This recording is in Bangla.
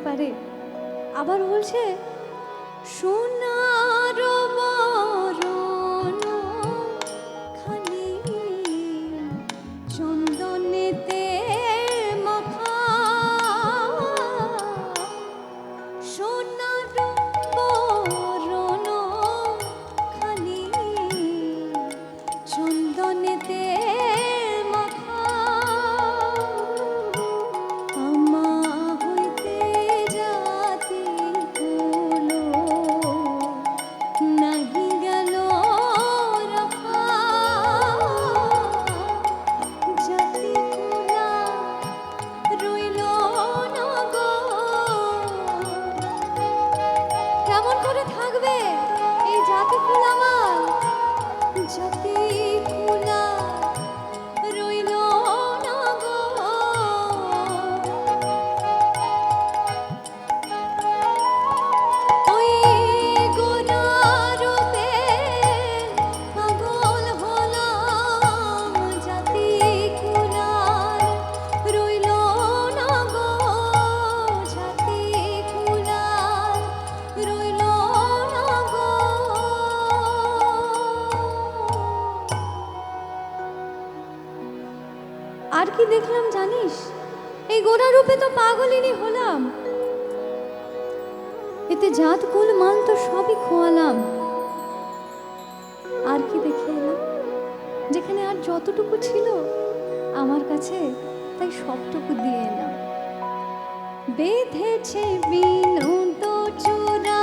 পারে। আবার বলছে সোনার বরণ খানি চন্দনেতে মাখা, সোনার বরণ খানি চন্দনেতে মাখা, আমা হইতে জাতি কুলো নাহি গেল রক্ষা, জাতি কুলা রইল না গো। কেমন করে থাকবে এই জাতি কুল আমার, জাতি কুলা রইল না গো। ওই গোরারূপে পাগল হলাম, জাতি কুলার রইল না গো, জাতি কুলার রইল না গো। আর কি দেখলাম জানিস, এই গোরা রূপে তো পাগলিনী হলাম, এতে জাত কুল মান তো সবই খোয়ালাম। আর কি দেখে এলাম, যেখানে আর যতটুকু ছিল আমার কাছে তাই সবটুকু দিয়ে এলাম। বেঁধেছে বিনোদ চূড়া